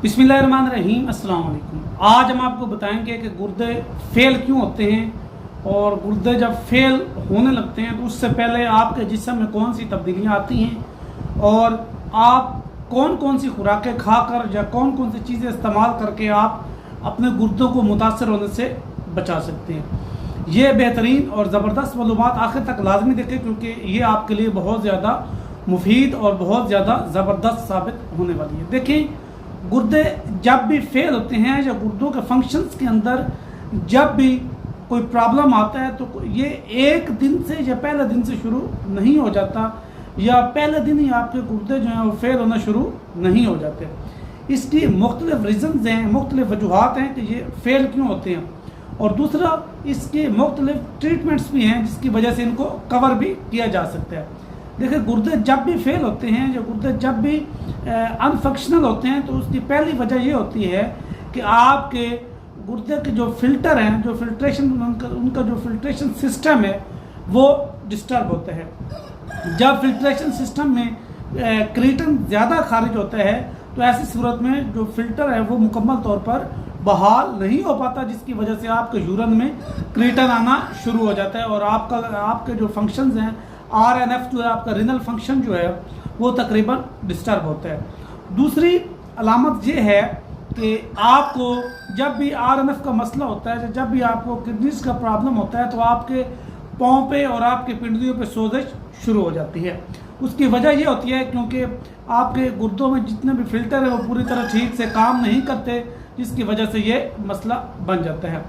बिस्मिल्लाहिर्रहमानिर्रहीम। अस्सलाम वालेकुम। आज हम आपको बताएंगे कि गुर्दे फेल क्यों होते हैं और गुर्दे जब फेल होने लगते हैं तो उससे पहले आपके जिस्म में कौन सी तब्दीलियां आती हैं और आप कौन कौन सी खुराकें खाकर या कौन कौन सी चीज़ें इस्तेमाल करके आप अपने गुर्दों को मुतासर होने से बचा सकते हैं। ये बेहतरीन और ज़बरदस्त मालूमात आखिर तक लाजमी देखें क्योंकि ये आपके लिए बहुत ज़्यादा मुफीद और बहुत ज़्यादा ज़बरदस्त साबित होने वाली है। देखिए, गुर्दे जब भी फेल होते हैं या गुर्दों के फंक्शंस के अंदर जब भी कोई प्रॉब्लम आता है तो ये एक दिन से या पहले दिन से शुरू नहीं हो जाता या पहले दिन ही आपके गुर्दे जो हैं वो फेल होना शुरू नहीं हो जाते। इसकी मुख्तलिफ रीज़न्स हैं, मुख्तलिफ वजूहात हैं कि ये फेल क्यों होते हैं और दूसरा इसके मुख्तलिफ ट्रीटमेंट्स भी हैं जिसकी वजह से इनको कवर भी किया जा सकता है। देखिए, गुर्दे जब भी फेल होते हैं या गुर्दे जब भी अनफंक्शनल होते हैं तो उसकी पहली वजह ये होती है कि आपके गुर्दे के जो फिल्टर हैं, जो फिल्ट्रेशन उनका जो फिल्ट्रेशन सिस्टम है वो डिस्टर्ब होता है। जब फिल्ट्रेशन सिस्टम में क्रीटन ज़्यादा खारिज होता है तो ऐसी सूरत में जो फिल्टर है वो मुकम्मल तौर पर बहाल नहीं हो पाता, जिसकी वजह से आपके यूरिन में क्रीटन आना शुरू हो जाता है और आपके जो फंक्शंस हैं RNF जो है आपका रिनल फंक्शन जो है वो तकरीबन डिस्टर्ब होता है। दूसरी अलामत ये है कि आपको जब भी RNF का मसला होता है, जब भी आपको किडनीज का प्रॉब्लम होता है तो आपके पाँव पे और आपके पिंडलियों पे सोजिश शुरू हो जाती है। उसकी वजह ये होती है क्योंकि आपके गुर्दों में जितने भी फिल्टर हैं वो पूरी तरह ठीक से काम नहीं करते, जिसकी वजह से ये मसला बन जाता है।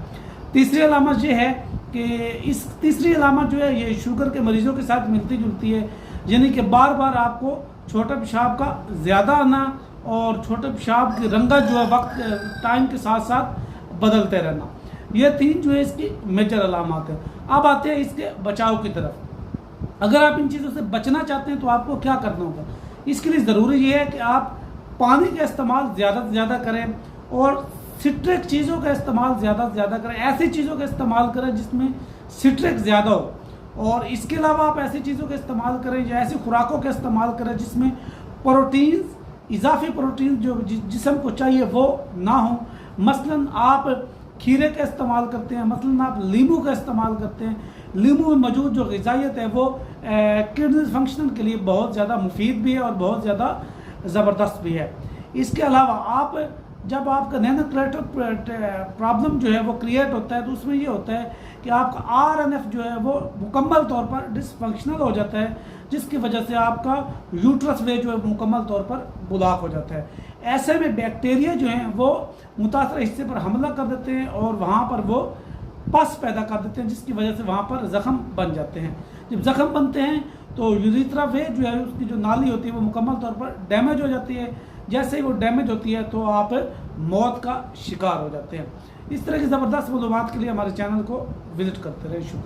तीसरी अलामत ये है कि इस तीसरी अलामत जो है ये शुगर के मरीज़ों के साथ मिलती जुलती है, यानी कि बार बार आपको छोटे पेशाब का ज़्यादा आना और छोटे पेशाब की रंगत जो है वक्त टाइम के साथ साथ बदलते रहना, ये तीन जो है इसकी मेजर अलामत है। अब आते हैं इसके बचाव की तरफ। अगर आप इन चीज़ों से बचना चाहते हैं तो आपको क्या करना होगा? इसके लिए ज़रूरी ये है कि आप पानी का इस्तेमाल ज़्यादा से ज़्यादा करें और सिट्रिक चीज़ों का इस्तेमाल ज़्यादा से ज़्यादा करें। ऐसी चीज़ों का इस्तेमाल करें जिसमें सिट्रिक ज़्यादा हो और इसके अलावा आप ऐसी चीज़ों का इस्तेमाल करें या ऐसी खुराकों का इस्तेमाल करें जिसमें प्रोटीन्स, इजाफी प्रोटीन जो जिस्म को चाहिए वो ना हो। मसलन आप खीरे का इस्तेमाल करते हैं, मसलन आप नींबू का इस्तेमाल करते हैं। नींबू में मौजूद जो ग़िज़ाइयत है वो किडनी फंक्शन के लिए बहुत ज़्यादा मुफीद भी है और बहुत ज़्यादा ज़बरदस्त भी है। इसके अलावा आप जब आपका नैनोक्लेटर प्रॉब्लम जो है वो क्रिएट होता है तो उसमें ये होता है कि आपका RNF जो है वो मुकम्मल तौर पर डिसफंक्शनल हो जाता है, जिसकी वजह से आपका यूट्रस वे जो है मुकम्मल तौर पर ब्लॉक हो जाता है। ऐसे में बैक्टीरिया जो हैं वो मुतासर हिस्से पर हमला कर देते हैं और वहाँ पर वो पस पैदा कर देते हैं, जिसकी वजह से वहाँ पर ज़ख़म बन जाते हैं। जब ज़ख़म बनते हैं तो यूरिथ्रा वे जो है उसकी जो नाली होती है वो मुकम्मल तौर पर डैमेज हो जाती है। जैसे ही वो डैमेज होती है तो आप मौत का शिकार हो जाते हैं। इस तरह की ज़बरदस्त मालूमात के लिए हमारे चैनल को विज़िट करते रहें। शुक्रिया।